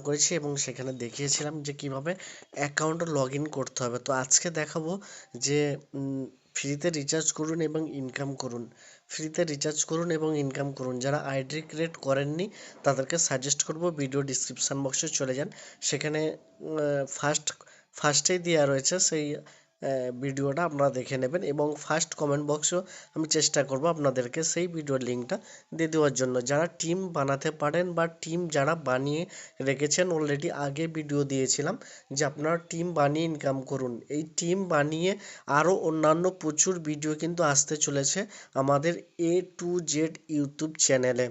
করেছি এবং সেখানে দেখিয়েছিলাম যে কিভাবে অ্যাকাউন্ট লগ ইন করতে হবে। তো আজকে দেখাবো যে ফ্রিতে রিচার্জ করুন এবং ইনকাম করুন। ফ্রিতে রিচার্জ করুন এবং ইনকাম করুন। যারা আইডি ক্রিয়েট করেননি তাদেরকে সাজেস্ট করব ভিডিও ডিসক্রিপশান বক্সে চলে যান। সেখানে ফার্স্টেই দেওয়া রয়েছে সেই ভিডিওটা আপনারা দেখে নেবেন এবং ফার্স্ট কমেন্ট বক্সেও আমি চেষ্টা করব আপনাদেরকে সেই ভিডিওর লিঙ্কটা দিয়ে দেওয়ার জন্য। যারা টিম বানাতে পারেন বা টিম যারা বানিয়ে রেখেছেন অলরেডি, আগে ভিডিও দিয়েছিলাম যে আপনারা টিম বানিয়ে ইনকাম করুন। এই টিম বানিয়ে আরও অন্যান্য প্রচুর ভিডিও কিন্তু আসতে চলেছে আমাদের A to Z ইউটিউব চ্যানেলে।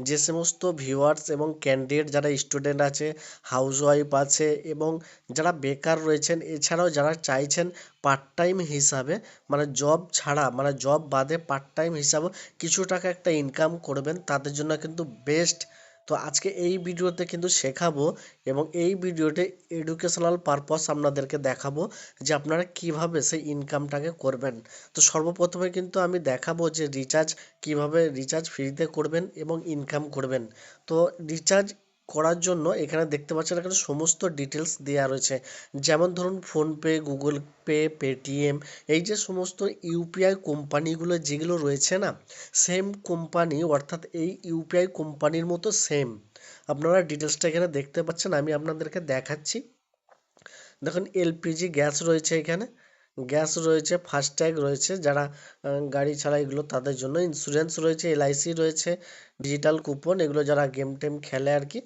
যে সমস্ত ভিউয়ার্স এবং ক্যান্ডিডেট যারা স্টুডেন্ট আছে, হাউসওয়াইফ আছে এবং যারা বেকার রয়েছেন, এছাড়াও যারা চাইছেন পার্ট টাইম হিসাবে মানে জব ছাড়া মানে জব বাদে পার্ট টাইম হিসাবে কিছু টাকা একটা ইনকাম করবেন, তাদের জন্য কিন্তু বেস্ট। তো আজকে এই ভিডিওতে কিন্তু শেখাবো এবং এই ভিডিওতে এডুকেশনাল পারপাস আপনাদেরকে দেখাবো যে আপনারা কিভাবে সেই ইনকামটাকে করবেন। তো সর্বপ্রথমে কিন্তু আমি দেখাবো যে কিভাবে রিচার্জ ফ্রিতে করবেন এবং ইনকাম করবেন। তো রিচার্জ করার জন্য এখানে দেখতে পাচ্ছেন এখানে সমস্ত ডিটেলস দেওয়া রয়েছে। যেমন ধরুন ফোনপে, গুগল পে, পেটিএম, এই যে সমস্ত ইউপিআই কোম্পানিগুলো যেগুলো রয়েছে না, সেম কোম্পানি অর্থাৎ এই ইউপিআই কোম্পানির মতো সেম আপনারা ডিটেলসটা এখানে দেখতে পাচ্ছেন। আমি আপনাদেরকে দেখাচ্ছি। দেখুন এলপিজি গ্যাস রয়েছে, এখানে গ্যাস রয়েছে, ফাস্ট্যাগ রয়েছে যারা গাড়ি চালায় এগুলো তাদের জন্য, ইন্স্যুরেন্স রয়েছে, এলআইসি রয়েছে, ডিজিটাল কুপন এগুলো যারা গেম টেম খেলে আর কি,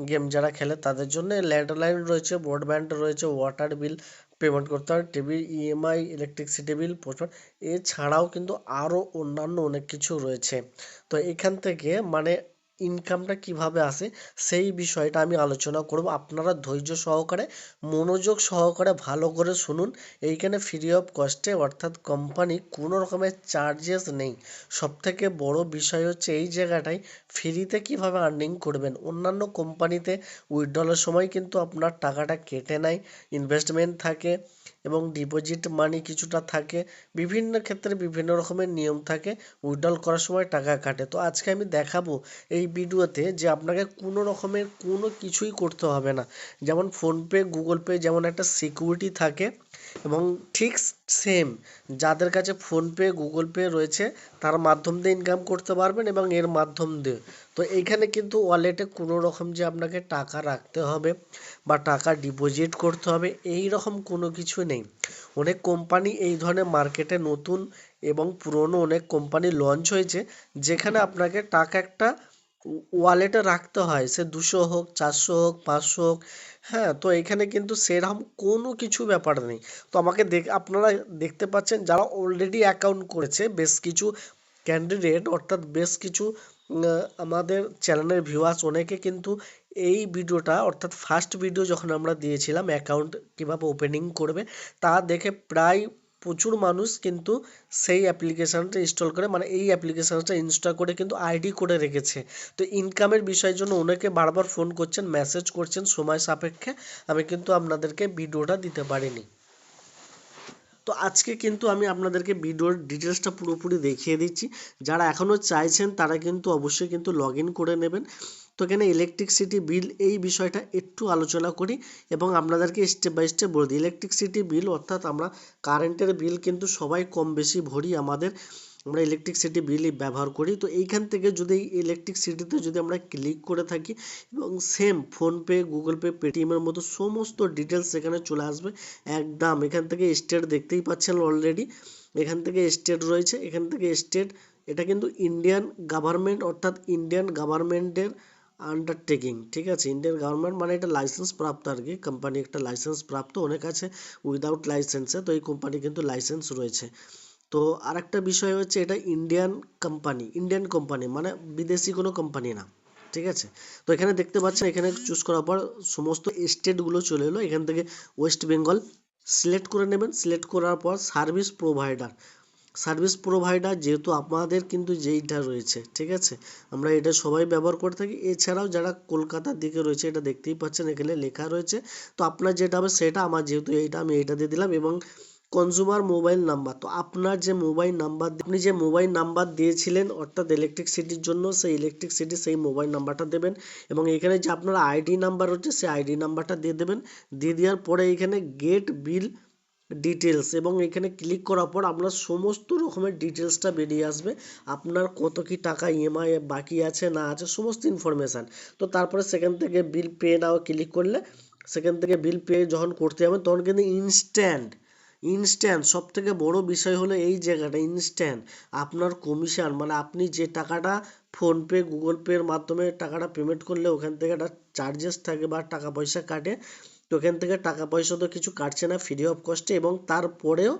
গেম যারা খেলে তাদের জন্য, ল্যান্ডলাইন রয়েছে, ব্রডব্যান্ড রয়েছে, ওয়াটার বিল পেমেন্ট করতে হয়, TV EMI, electricity bill postpaid, এছাড়াও কিন্তু আরও অন্যান্য অনেক কিছু রয়েছে। তো এখান থেকে মানে ইনকামটা কিভাবে আসে সেই বিষয়টা আমি আলোচনা করব। আপনারা ধৈর্য সহকারে মনোযোগ সহকারে ভালো করে শুনুন। এইখানে ফ্রি অফ কস্টে অর্থাৎ কোম্পানি কোনো রকমের চার্জেস নেই। সবথেকে বড় বিষয় হচ্ছে এই জায়গাটায় ফ্রিতে কিভাবে আর্নিং করবেন। অন্যান্য কোম্পানিতে উইথড্রলের সময় কিন্তু আপনার টাকাটা কেটে নেয়, ইনভেস্টমেন্ট থাকে এবং ডিপোজিট মানি কিছুটা থাকে, বিভিন্ন ক্ষেত্রে বিভিন্ন রকমের নিয়ম থাকে, উইথড্রল করার সময় টাকা কাটে। তো আজকে আমি দেখাবো এই ভিডিওতে যে আপনাকে কোনো রকমের কোনো কিছুই করতে হবে না। যেমন ফোনপে, গুগল পে যেমন একটা সিকিউরিটি থাকে এবং ঠিক সেম যাদের কাছে ফোনপে, গুগল পে রয়েছে তার মাধ্যম দিয়ে ইনকাম করতে পারবেন এবং এর মাধ্যম দিয়ে। তো এইখানে কিন্তু ওয়ালেটে কোনো রকম যে আপনাকে টাকা রাখতে হবে বা টাকা ডিপোজিট করতে হবে এই রকম কোনো কিছু নেই। অনেক কোম্পানি এই ধরনের মার্কেটে নতুন এবং পুরনো অনেক কোম্পানি লঞ্চ হয়েছে যেখানে আপনাকে টাকা একটা ওয়ালেটে রাখতে হয়, সে 200 হোক, 400 হোক, 500 হোক। হ্যাঁ, তো এখানে কিন্তু সেরকম কোনো কিছু ব্যাপার নেই। তো আপনারা দেখতে পাচ্ছেন যারা অলরেডি অ্যাকাউন্ট করেছে বেশ কিছু ক্যান্ডিডেট অর্থাৎ বেশ কিছু আমাদের চ্যানেলের ভিউয়ার্স অনেকে কিন্তু এই ভিডিওটা অর্থাৎ ফার্স্ট ভিডিও যখন আমরা দিয়েছিলাম অ্যাকাউন্ট কিভাবে ওপেনিং করবে তা দেখে প্রায় প্রচুর মানুষ কিন্তু সেই অ্যাপ্লিকেশানটা ইনস্টল করে মানে এই অ্যাপ্লিকেশানটা ইনস্টল করে কিন্তু আইডি করে রেখেছে। তো ইনকামের বিষয়ের জন্য অনেকে বারবার ফোন করছেন, মেসেজ করছেন, সময় সাপেক্ষে আমি কিন্তু আপনাদেরকে ভিডিওটা দিতে পারিনি। তো আজকে কিন্তু আমি আপনাদেরকে ভিডিওর ডিটেলসটা পুরোপুরি দেখিয়ে দিচ্ছি। যারা এখনও চাইছেন তারা কিন্তু অবশ্যই কিন্তু লগ ইন করে নেবেন। তো এখানে ইলেকট্রিসিটি বিল এই বিষয়টা একটু আলোচনা করি এবং আপনাদেরকে স্টেপ বাই স্টেপ বলে দিই। ইলেকট্রিসিটি বিল অর্থাৎ আমরা কারেন্টের বিল কিন্তু সবাই কম বেশি ভরি, আমরা ইলেকট্রিসিটি বিলই ব্যবহার করি। তো এইখান থেকে যদি ইলেকট্রিসিটিতে যদি আমরা ক্লিক করে থাকি এবং সেম ফোনপে, গুগল পে, পেটিএমের মতো সমস্ত ডিটেলস এখানে চলে আসবে একদম। এখান থেকে স্টেট দেখতেই পাচ্ছেন অলরেডি, এখান থেকে স্টেট রয়েছে, এখান থেকে স্টেট, এটা কিন্তু ইন্ডিয়ান গভর্নমেন্ট অর্থাৎ ইন্ডিয়ান গভর্নমেন্টের আন্ডারটেকিং, ঠিক আছে। ইন্ডিয়ান গভর্নমেন্ট মানে এটা লাইসেন্স প্রাপ্ত আর কি, কোম্পানি একটা লাইসেন্স প্রাপ্ত, অনেক আছে উইদাউট লাইসেন্সে, তো এই কোম্পানি কিন্তু লাইসেন্স রয়েছে। তো আরেকটা বিষয় হচ্ছে এটা ইন্ডিয়ান কোম্পানি মানে বিদেশি কোনো কোম্পানি না, ঠিক আছে। তো এখানে দেখতে পাচ্ছেন এখানে চুজ করার পর সমস্ত স্টেটগুলো চলে এলো। এখান থেকে ওয়েস্ট বেঙ্গল সিলেক্ট করে নেবেন। সিলেক্ট করার পর সার্ভিস প্রোভাইডার যেহেতু আমাদের কিন্তু যেইটা রয়েছে, ঠিক আছে, আমরা এটা সবাই ব্যবহার করে থাকি। এছাড়াও যারা কলকাতার দিকে রয়েছে এটা দেখতেই পাচ্ছেন এখানে লেখা রয়েছে। তো আপনার যেটা হবে সেটা, আমার যেহেতু এইটা আমি এইটা দিয়ে দিলাম এবং কনজিউমার মোবাইল নাম্বার। তো আপনার যে মোবাইল নাম্বার আপনি যে মোবাইল নাম্বার দিয়েছিলেন অর্থাৎ ইলেকট্রিসিটির জন্য, সেই ইলেকট্রিসিটি সেই মোবাইল নাম্বারটা দেবেন এবং এখানে যে আপনার আইডি নাম্বার হচ্ছে সেই আইডি নাম্বারটা দিয়ে দেবেন। দিয়ে দেওয়ার পরে এখানে গেট বিল ডিটেলস এবং এখানে ক্লিক করার পর আপনার সমস্ত রকমের ডিটেলসটা বেরিয়ে আসবে। আপনার কত কি টাকা ইএমআই বাকি আছে না আছে সমস্ত ইনফরমেশান। তো তারপরে সেখান থেকে বিল পে নাও ক্লিক করলে সেখান থেকে বিল পে যখন করতে যাবেন তখন কিন্তু ইনস্ট্যান্ট সব থেকে বড় বিষয় হলো এই জায়গাটা ইনস্ট্যান্ট আপনার কমিশন মানে আপনি যে টাকাটা ফোনপে গুগল পের মাধ্যমে টাকাটা পেমেন্ট করলে ওখান থেকে একটা চার্জেস থাকে বা টাকা পয়সা কাটে। তো ওখান থেকে টাকা পয়সা তো কিছু কাটছে না ফ্রি অফ কস্টে এবং তারপরেও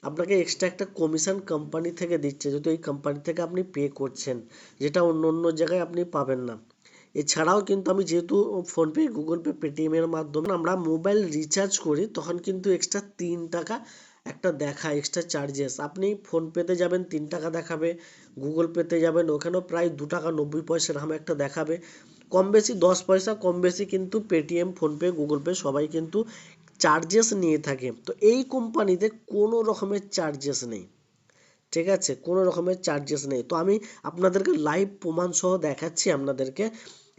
আপনাকে এক্সট্রা একটা কমিশন কোম্পানি থেকে দিচ্ছে যেহেতু এই কোম্পানি থেকে আপনি পে করছেন, যেটা অন্য অন্য জায়গায় আপনি পাবেন না। এছাড়াও কিন্তু আমি যেহেতু ফোনপে গুগল পে পেটিএমের মাধ্যমে আমরা মোবাইল রিচার্জ করি তখন কিন্তু এক্সট্রা 3 টাকা একটা দেখায় এক্সট্রা চার্জেস। আপনি ফোনপেতে যাবেন 3 টাকা দেখাবে, গুগল পেতে যাবেন ওখানেও প্রায় 2 টাকা 90 পয়সা এরকম একটা দেখাবে। কম বেশি 10 পয়সা কম বেশি কিন্তু পেটিএম ফোনপে গুগল পে সবাই কিন্তু চার্জেস নিয়ে থাকে। তো এই কোম্পানিতে কোনো রকমের চার্জেস নেই, ঠিক আছে, কোনো রকমের চার্জেস নেই। তো আমি আপনাদেরকে লাইভ প্রমাণ সহ দেখাচ্ছি আপনাদেরকে।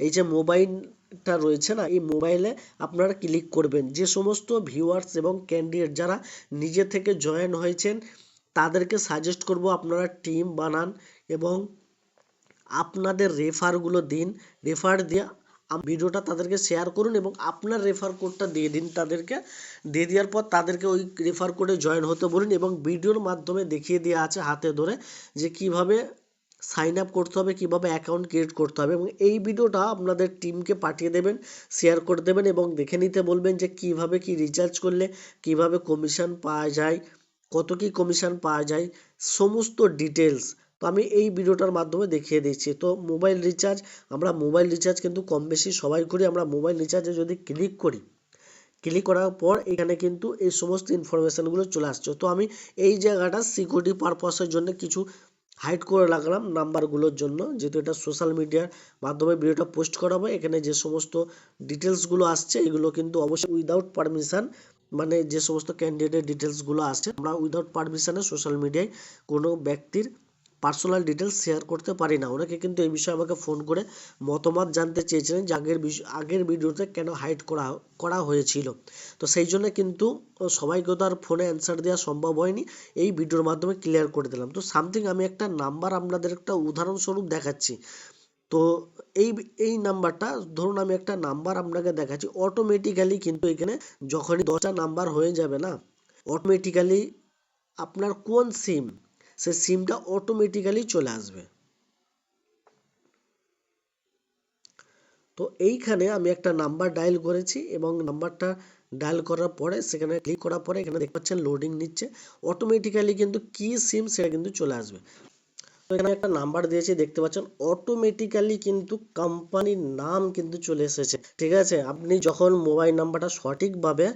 এই যে মোবাইলটা রয়েছে না এই মোবাইলে আপনারা ক্লিক করবেন, যে সমস্ত ভিউয়ার্স এবং ক্যান্ডিডেট যারা নিজে থেকে জয়েন হয়েছেন তাদেরকে সাজেস্ট করব আপনারা টিম বানান এবং আপনাদের রেফারগুলো দিন। রেফার দিয়ে ভিডিওটা তাদেরকে শেয়ার করুন এবং আপনার রেফার কোডটা দিয়ে দিন তাদেরকে। দিয়ে দেওয়ার পর তাদেরকে ওই রেফার কোডে জয়েন হতে বলুন এবং ভিডিওর মাধ্যমে দেখিয়ে দেওয়া আছে হাতে ধরে যে কিভাবে সাইন আপ করতে হবে, কিভাবে অ্যাকাউন্ট ক্রিয়েট করতে হবে এবং এই ভিডিওটা আপনাদের টিমকে পাঠিয়ে দেবেন, শেয়ার করে দেবেন এবং দেখে নিতে বলবেন যে কিভাবে কি রিচার্জ করলে কিভাবে কমিশন পাওয়া যায়, কত কি কমিশন পাওয়া যায় সমস্ত ডিটেলস। তো আমি এই ভিডিওটার মাধ্যমে দেখিয়ে দিচ্ছি। তো মোবাইল রিচার্জ কিন্তু কম বেশি সবাই করি। আমরা মোবাইল রিচার্জে যদি ক্লিক করার পর এখানে কিন্তু এই সমস্ত ইনফরমেশানগুলো চলে আসছে। তো আমি এই জায়গাটা সিকিউরিটি পারপাসের জন্য কিছু হাইড করে রাখলাম নাম্বারগুলোর জন্য, যেহেতু এটা সোশ্যাল মিডিয়ার মাধ্যমে ভিডিওটা পোস্ট করা হবে। এখানে যে সমস্ত ডিটেলসগুলো আসছে এগুলো কিন্তু অবশ্যই উইদাউট পারমিশন, মানে যে সমস্ত ক্যান্ডিডেটের ডিটেলসগুলো আসছে আমরা উইদাউট পারমিশনে সোশ্যাল মিডিয়ায় কোনো ব্যক্তির পার্সোনাল ডিটেলস শেয়ার করতে পারি না। অনেকে কিন্তু এই বিষয়ে আমাকে ফোন করে মতামত জানতে চেয়েছিলেন যে আগের ভিডিওতে কেন হাইড করা হয়েছিল। তো সেই জন্য কিন্তু সবাইকে তো আর ফোনে অ্যান্সার দেওয়া সম্ভব হয়নি, এই ভিডিওর মাধ্যমে ক্লিয়ার করে দিলাম। তো সামথিং আমি একটা নাম্বার আপনাদের একটা উদাহরণস্বরূপ দেখাচ্ছি। তো এই এই নাম্বারটা ধরুন আমি একটা নাম্বার আপনাকে দেখাচ্ছি, অটোমেটিক্যালি কিন্তু এখানে যখনই 10টা নাম্বার হয়ে যাবে না অটোমেটিক্যালি আপনার কোন সিম সে সিমটা অটোমেটিক্যালি চলে আসবে। তো এইখানে আমি একটা নাম্বার ডায়াল করেছি এবং নাম্বারটা ডায়াল করার পরে সেখানে ক্লিক করার পরে এখানে দেখতে পাচ্ছেন লোডিং নিচ্ছে, অটোমেটিক্যালি কিন্তু কি সিম সেটা কিন্তু চলে আসবে। তো এখানে একটা নাম্বার দিয়েছি দেখতে পাচ্ছেন, অটোমেটিক্যালি কিন্তু কোম্পানির নাম কিন্তু চলে এসেছে, ঠিক আছে। আপনি যখন মোবাইল নাম্বারটা সঠিকভাবে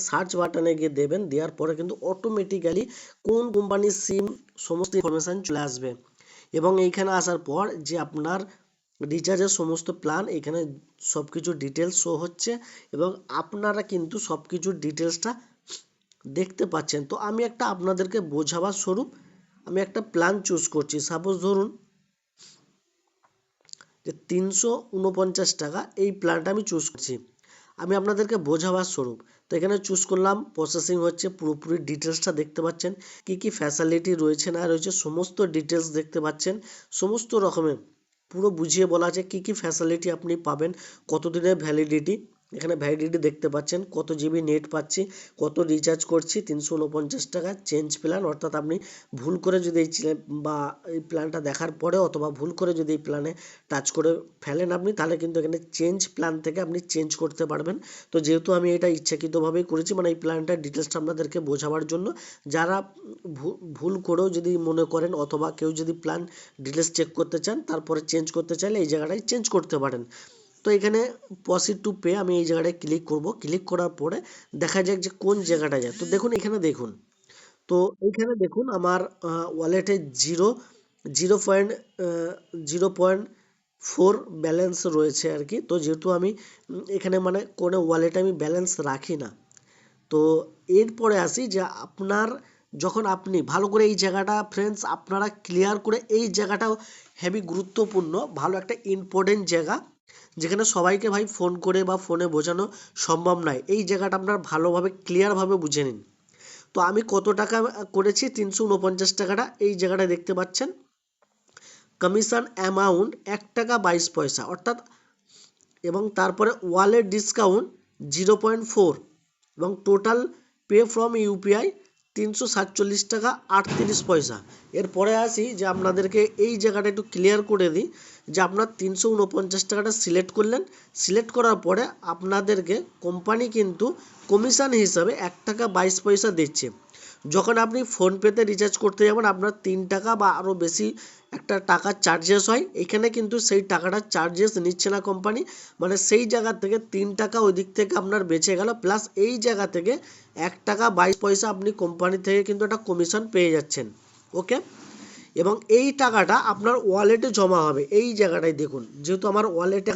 সার্চ বাটনে গিয়ে দেবেন, দেওয়ার পরে কিন্তু অটোমেটিক্যালি কোন কোম্পানির সিম সমস্ত ইনফরমেশান চলে আসবে এবং এইখানে আসার পর যে আপনার রিচার্জের সমস্ত প্ল্যান এখানে সব কিছু ডিটেলস শো হচ্ছে এবং আপনারা কিন্তু সব কিছুর ডিটেলসটা দেখতে পাচ্ছেন। তো আমি একটা আপনাদেরকে বোঝাবার স্বরূপ আমি একটা প্ল্যান চুজ করছি। সাপোজ ধরুন যে 349 টাকা এই প্ল্যানটা আমি চুজ করছি, আমি আপনাদেরকে বোঝাবার স্বরূপ। তো এখানে চুজ করলাম, প্রসেসিং হচ্ছে, পুরোপুরি ডিটেলসটা দেখতে পাচ্ছেন, কি কি ফ্যাসিলিটি রয়েছে না রয়েছে সমস্ত ডিটেলস দেখতে পাচ্ছেন। সমস্ত রকমের পুরো বুঝিয়ে বলা আছে কি কি ফ্যাসিলিটি আপনি পাবেন, কতদিনের ভ্যালিডিটি, এখানে ভ্যালিডিটি দেখতে পাচ্ছেন, কত জিবি নেট পাচ্ছি, কত রিচার্জ করছি, 349 টাকা চেঞ্জ প্ল্যান। অর্থাৎ আপনি ভুল করে যদি এই প্ল্যানটা দেখার পরে অথবা ভুল করে যদি এই প্ল্যানে টাচ করে ফেলেন আপনি, তাহলে কিন্তু এখানে চেঞ্জ প্ল্যান থেকে আপনি চেঞ্জ করতে পারবেন। তো যেহেতু আমি এটা ইচ্ছাকৃতভাবেই করেছি, মানে এই প্ল্যানটার ডিটেলসটা আপনাদেরকে বোঝাবার জন্য, যারা ভুল করেও যদি মনে করেন অথবা কেউ যদি প্ল্যান ডিটেলস চেক করতে চান তারপরে চেঞ্জ করতে চাইলে এই জায়গাটায় চেঞ্জ করতে পারেন। তো এখানে প্রসিড টু পে আমি এই জায়গাটায় ক্লিক করব, ক্লিক করার পরে দেখা যাক যে কোন জায়গাটা যায়। তো দেখুন এখানে দেখুন, তো এইখানে দেখুন আমার ওয়ালেটে 0.4 ব্যালেন্স রয়েছে আর কি। তো যেহেতু আমি এখানে মানে কোনো ওয়ালেটে আমি ব্যালেন্স রাখি না, তো এরপরে আসি যে আপনার যখন আপনি ভালো করে এই জায়গাটা ফ্রেন্ডস আপনারা ক্লিয়ার করে, এই জায়গাটাও হেভি গুরুত্বপূর্ণ, ভালো একটা ইম্পর্টেন্ট জায়গা, যেখানে সবাইকে ভাই ফোন করে বা ফোনে বোঝানো সম্ভব নয়। এই জায়গাটা আপনার ভালোভাবে ক্লিয়ারভাবে বুঝে নিন। তো আমি কত টাকা করেছি, 349 টাকাটা এই জায়গাটা দেখতে পাচ্ছেন। কমিশন অ্যামাউন্ট 1 টাকা 22 পয়সা অর্থাৎ, এবং তারপরে ওয়ালেট ডিসকাউন্ট 0.4 এবং টোটাল পে ফ্রম ইউপিআই 347 টাকা 38 পয়সা। এরপরে আসি যে আপনাদেরকে এই জায়গাটা একটু ক্লিয়ার করে দিই যে আপনার 349 টাকাটা সিলেক্ট করলেন, সিলেক্ট করার পরে আপনাদেরকে কোম্পানি কিন্তু কমিশন হিসাবে 1 টাকা 22 পয়সা দিচ্ছে। যখন আপনি ফোনপেতে রিচার্জ করতে যাবেন আপনার 3 টাকা বা আরও বেশি একটা টাকার চার্জেস হয়, এখানে কিন্তু সেই টাকাটার চার্জেস নিচ্ছে না কোম্পানি, মানে সেই জায়গা থেকে 3 টাকা ওই দিক থেকে আপনার বেঁচে গেল, প্লাস এই জায়গা থেকে 1 টাকা 22 পয়সা আপনি কোম্পানি থেকে কিন্তু একটা কমিশন পেয়ে যাচ্ছেন। ওকে, এবং এই টাকাটা আপনার ওয়ালেটে জমা হবে। এই জায়গাটায় দেখুন, যেহেতু আমার ওয়ালেটে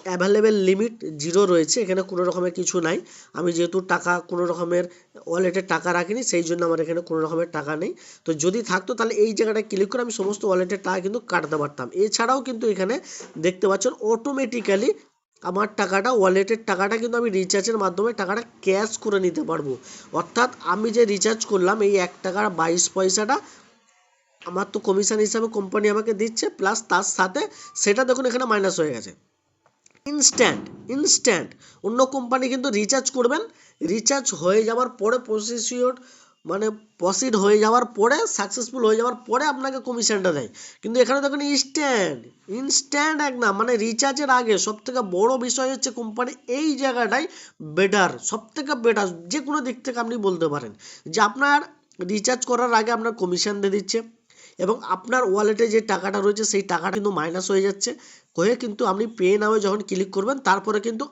অ্যাভেলেবেল লিমিট 0 রয়েছে, এখানে কোনো রকমের কিছু নাই। আমি যেহেতু টাকা কোনো রকমের ওয়ালেটে টাকা রাখিনি, সেই জন্য আমার এখানে কোনো রকমের টাকা নেই। তো যদি থাকতো তাহলে এই জায়গাটায় ক্লিক করে আমি সমস্ত ওয়ালেটের টাকা কিন্তু কাটতে পারতাম। এছাড়াও কিন্তু এখানে দেখতে পাচ্ছেন অটোমেটিক্যালি আমার টাকাটা, ওয়ালেটের টাকাটা কিন্তু আমি রিচার্জের মাধ্যমে টাকাটা ক্যাশ করে নিতে পারবো। অর্থাৎ আমি যে রিচার্জ করলাম এই 1 টাকা 22 পয়সাটা আমার তো কমিশন হিসাবে কোম্পানি আমাকে দিচ্ছে, প্লাস তার সাথে সেটা দেখুন এখানে মাইনাস হয়ে গেছে। ইনস্ট্যান্ট অন্য কোম্পানি কিন্তু রিচার্জ করবেন, রিচার্জ হয়ে যাওয়ার পরে মানে প্রসিড হয়ে যাওয়ার পরে, সাকসেসফুল হয়ে যাওয়ার পরে আপনাকে কমিশনটা দেয়, কিন্তু এখানে দেখুন ইনস্ট্যান্ট একদম, মানে রিচার্জের আগে। সব থেকে বড় বিষয় হচ্ছে কোম্পানি এই জায়গাটাই বেটার, সব থেকে বেটার যে কোনো দিক থেকে আপনি বলতে পারেন যে আপনার রিচার্জ করার আগে আপনার কমিশন দিয়ে দিচ্ছে, এবং আপনার ওয়ালেটে যে টাকাটা রয়েছে সেই টাকাটা কিন্তু মাইনাস হয়ে যাচ্ছে হয়ে, কিন্তু আপনি পে নাও যখন ক্লিক করবেন তারপরে কিন্তু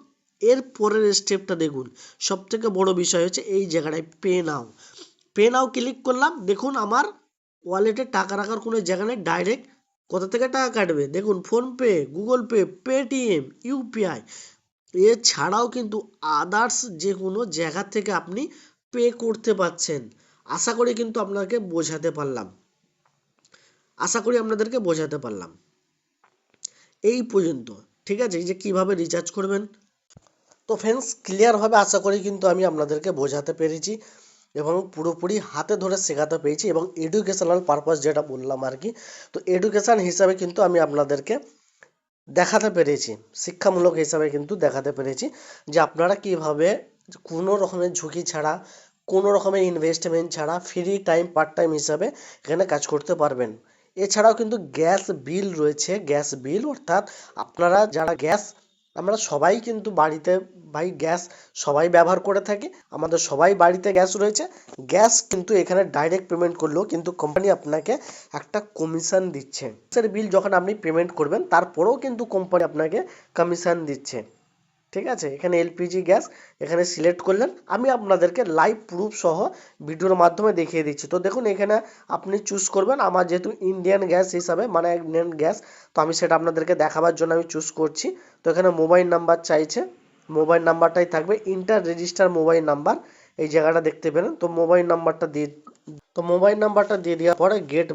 এর পরের স্টেপটা দেখুন। সব থেকে বড় বিষয় হচ্ছে এই জায়গাটায় পে নাও ক্লিক করলাম, দেখুন আমার ওয়ালেটে টাকা রাখার কোনো জায়গা নেই, ডাইরেক্ট কোথা থেকে টাকা কাটবে দেখুন, PhonePe, Google pay, Paytm, UPI, এছাড়াও কিন্তু আদার্স যে কোনো জায়গা থেকে আপনি পে করতে পারছেন। আশা করি কিন্তু আপনাকে বোঝাতে পারলাম, আপনাদেরকে বোঝাতে পারলাম এই পর্যন্ত। ঠিক আছে, এই যে কিভাবে রিচার্জ করবেন। তো ফ্রেন্ডস ক্লিয়ারভাবে আশা করি কিন্তু আমি আপনাদেরকে বোঝাতে পেরেছি এবং পুরোপুরি হাতে ধরে শেখাতে পেরেছি, এবং এডুকেশনাল পারপাস যেটা বললাম আর কি, তো এডুকেশান হিসাবে কিন্তু আমি আপনাদেরকে দেখাতে পেরেছি, শিক্ষামূলক হিসাবে কিন্তু দেখাতে পেরেছি যে আপনারা কিভাবে কোনো রকমের ঝুঁকি ছাড়া, কোনো রকমের ইনভেস্টমেন্ট ছাড়া ফ্রি টাইম পার্ট টাইম হিসাবে এখানে কাজ করতে পারবেন। এছাড়াও কিন্তু গ্যাস বিল রয়েছে, গ্যাস বিল অর্থাৎ আপনারা যারা গ্যাস, আমরা সবাই কিন্তু বাড়িতে ভাই গ্যাস সবাই ব্যবহার করে থাকি, আমাদের সবাই বাড়িতে গ্যাস রয়েছে। গ্যাস কিন্তু এখানে ডাইরেক্ট পেমেন্ট করলেও কিন্তু কোম্পানি আপনাকে একটা কমিশন দিচ্ছে। গ্যাসের বিল যখন আপনি পেমেন্ট করবেন তারপরেও কিন্তু কোম্পানি আপনাকে কমিশন দিচ্ছে। ঠিক আছে, এখানে এলপিজি গ্যাস এখানে সিলেক্ট করলেন, আমি আপনাদেরকে লাইভ প্রুফ সহ ভিডিওর মাধ্যমে দেখিয়ে দিচ্ছি। তো দেখুন এখানে আপনি চুজ করবেন, আমার যেহেতু ইন্ডিয়ান গ্যাস হিসাবে মানে ইন্ডিয়ান গ্যাস, তো আমি সেটা আপনাদেরকে দেখাবার জন্য আমি চুজ করছি। তো এখানে মোবাইল নাম্বার চাইছে, মোবাইল নাম্বারটাই থাকবে, ইন্টার রেজিস্টার মোবাইল নাম্বার এই জায়গাটা দেখতে পেলেন। তো মোবাইল নাম্বারটা দিয়ে দেওয়ার পরে গেট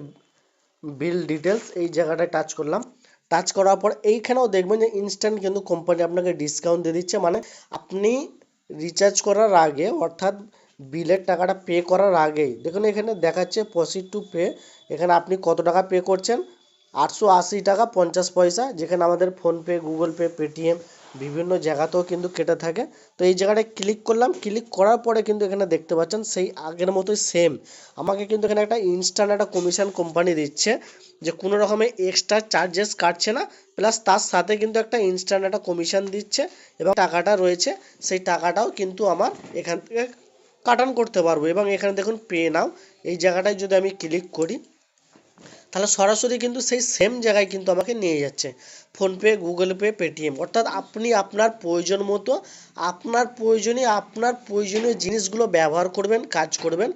বিল ডিটেলস এই জায়গাটায় টাচ করলাম। টাচ করার পর এইখানেও দেখবেন যে ইনস্ট্যান্ট কিন্তু কোম্পানি আপনাকে ডিসকাউন্ট দিয়ে দিচ্ছে, মানে আপনি রিচার্জ করার আগে অর্থাৎ বিলের টাকাটা পে করার আগেই দেখুন এখানে দেখাচ্ছে প্রসিড টু পে, এখানে আপনি কত টাকা পে করছেন, 880 টাকা 50 পয়সা, যেখানে আমাদের ফোনপে, গুগল পে, পেটিএম বিভিন্ন জায়গাতেও কিন্তু কেটে থাকে। তো এই জায়গাটায় ক্লিক করলাম, ক্লিক করার পরে কিন্তু এখানে দেখতে পাচ্ছেন সেই আগের মতোই সেম আমাকে কিন্তু এখানে একটা ইনস্ট্যান্ট একটা কমিশন কোম্পানি দিচ্ছে, যে কোনো রকমের এক্সট্রা চার্জেস কাটছে না, প্লাস তার সাথে কিন্তু একটা ইনস্ট্যান্ট একটা কমিশন দিচ্ছে, এবং টাকাটা রয়েছে সেই টাকাটাও কিন্তু আমার এখান থেকে কাটান করতে পারবো। এবং এখানে দেখুন পে নাও এই জায়গাটায় যদি আমি ক্লিক করি তাহলে সরাসরি কিন্তু সেই সেম জায়গায় কিন্তু আমাকে নিয়ে যাচ্ছে, ফোনপে, গুগল পে, পেটিএম। অর্থাৎ আপনি আপনার প্রয়োজন মতো আপনার প্রয়োজনীয় জিনিসগুলো ব্যবহার করবেন, কাজ করবেন,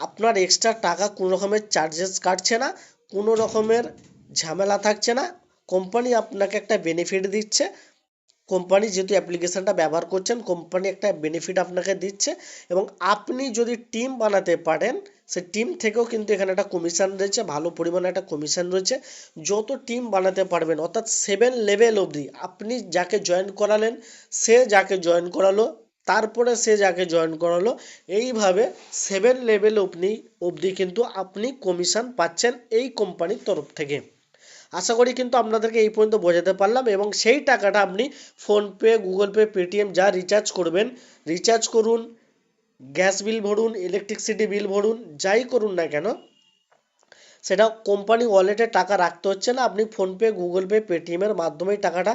আপনার এক্সট্রা টাকা কোনো রকমের চার্জেস কাটছে না, কোনো রকমের ঝামেলা থাকছে না, কোম্পানি আপনাকে একটা বেনিফিট দিচ্ছে, কোম্পানি যেহেতু অ্যাপ্লিকেশনটা ব্যবহার করছেন, কোম্পানি একটা বেনিফিট আপনাকে দিচ্ছে এবং আপনি যদি টিম বানাতে পারেন সেই টিম থেকেও কিন্তু এখানে একটা কমিশন রয়েছে, ভালো পরিমাণে একটা কমিশন রয়েছে। যত টিম বানাতে পারবেন অর্থাৎ 7 লেভেল অবধি, আপনি যাকে জয়েন করালেন সে যাকে জয়েন করালো, তারপরে সে যাকে জয়েন করালো, এইভাবে 7 লেভেল অবধি কিন্তু আপনি কমিশন পাচ্ছেন এই কোম্পানির তরফ থেকে। আশা করি কিন্তু আপনাদেরকে এই পর্যন্ত বোঝাতে পারলাম এবং সেই টাকাটা আপনি ফোনপে, গুগল পে, পেটিএম যা রিচার্জ করবেন, রিচার্জ করুন, গ্যাস বিল ভরুন, ইলেকট্রিসিটি বিল ভরুন, যাই করুন না কেন সেটা কোম্পানি ওয়ালেটে টাকা রাখতে হচ্ছে না। আপনি ফোনপে, গুগল পে, পেটিএমের মাধ্যমেই টাকাটা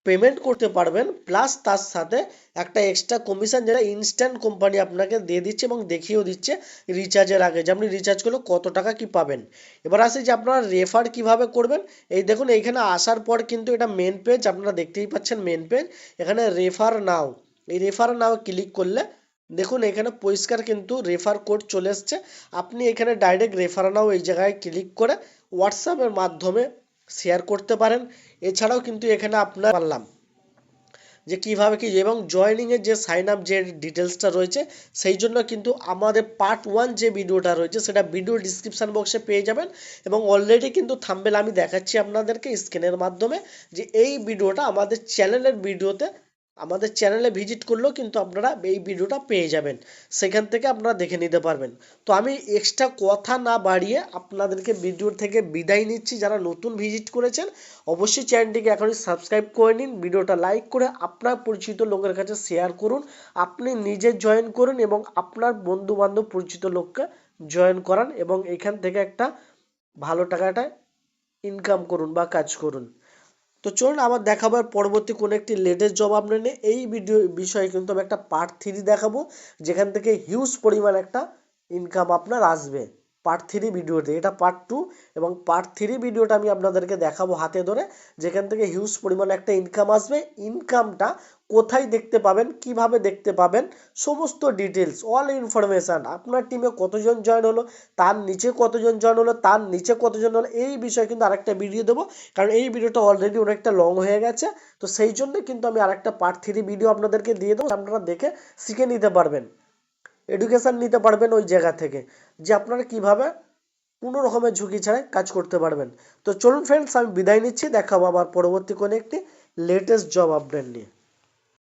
পেমেন্ট করতে পারবেন। প্লাস তার সাথে একটা এক্সট্রা কমিশন যেটা ইনস্ট্যান্ট কোম্পানি আপনাকে দিয়ে দিচ্ছে এবং দেখিয়েও দিচ্ছে রিচার্জের আগে যে আপনি রিচার্জ করলে কত টাকা কি পাবেন। এবার আসি যে আপনারা রেফার কিভাবে করবেন। এই দেখুন এইখানে আসার পর কিন্তু এটা মেন পেজ, আপনারা দেখতেই পাচ্ছেন মেন পেজ। এখানে রেফার নাও, এই রেফার নাও ক্লিক করলে দেখুন এখানে পরিষ্কার কিন্তু রেফার কোড চলে এসছে। আপনি এখানে ডাইরেক্ট রেফার নাও এই জায়গায় ক্লিক করে হোয়াটসঅ্যাপের মাধ্যমে শেয়ার করতে পারেন। এছাড়াও কিন্তু এখানে আপনার পারলাম যে কিভাবে কি এবং জয়েনিংয়ের যে সাইন আপ যে ডিটেলসটা রয়েছে সেই জন্য কিন্তু আমাদের পার্ট 1 যে ভিডিওটা রয়েছে সেটা ভিডিও ডিসক্রিপশন বক্সে পেয়ে যাবেন এবং অলরেডি কিন্তু থাম্বনেল আমি দেখাচ্ছি আপনাদেরকে স্ক্রিনের মাধ্যমে যে এই ভিডিওটা আমাদের চ্যানেলের ভিডিওতে, আমাদের চ্যানেলে ভিজিট করলেও কিন্তু আপনারা এই ভিডিওটা পেয়ে যাবেন, সেখান থেকে আপনারা দেখে নিতে পারবেন। তো আমি এক্সট্রা কথা না বাড়িয়ে আপনাদেরকে ভিডিও থেকে বিদায় নিচ্ছি। যারা নতুন ভিজিট করেছেন অবশ্যই চ্যানেলটিকে এখনই সাবস্ক্রাইব করে নিন, ভিডিওটা লাইক করে আপনার পরিচিত লোকের কাছে শেয়ার করুন, আপনি নিজে জয়েন করুন এবং আপনার বন্ধু বান্ধব পরিচিত লোককে জয়েন করান এবং এখান থেকে একটা ভালো টাকাটা ইনকাম করুন বা কাজ করুন। তো চলুন আবার দেখাবার পরবর্তী কোনো একটি লেটেস্ট জব আপনি নিয়ে। এই ভিডিও বিষয়ে কিন্তু আমি একটা পার্ট 3 দেখাবো যেখান থেকে হিউজ পরিমাণ একটা ইনকাম আপনার আসবে পার্ট 3 ভিডিওতে। এটা পার্ট 2 এবং পার্ট 3 ভিডিওটা আমি আপনাদেরকে দেখাবো হাতে ধরে, যেখান থেকে হিউজ পরিমাণে একটা ইনকাম আসবে। ইনকামটা কোথায় দেখতে পাবেন, কিভাবে দেখতে পাবেন, সমস্ত ডিটেলস অল ইনফরমেশান, আপনার টিমে কতজন জয়েন হলো, তার নিচে কতজন জয়েন হলো, তার নিচে কতজন হলো, এই বিষয়ে কিন্তু আরেকটা ভিডিও দেবো। কারণ এই ভিডিওটা অলরেডি অনেকটা লং হয়ে গেছে, তো সেই জন্য কিন্তু আমি আরেকটা পার্ট 3 ভিডিও আপনাদেরকে দিয়ে দেবো, আপনারা দেখে শিখে নিতে পারবেন, এডুকেশান নিতে পারবেন ওই জায়গা থেকে যে আপনারা কিভাবে কোনো রকমের ঝুঁকি ছাড়াই কাজ করতে পারবেন। তো চলুন ফ্রেন্ডস আমি বিদায় নিচ্ছি, দেখা হবে আবার পরবর্তী কোনো একটি লেটেস্ট জব আপডেট নিয়ে।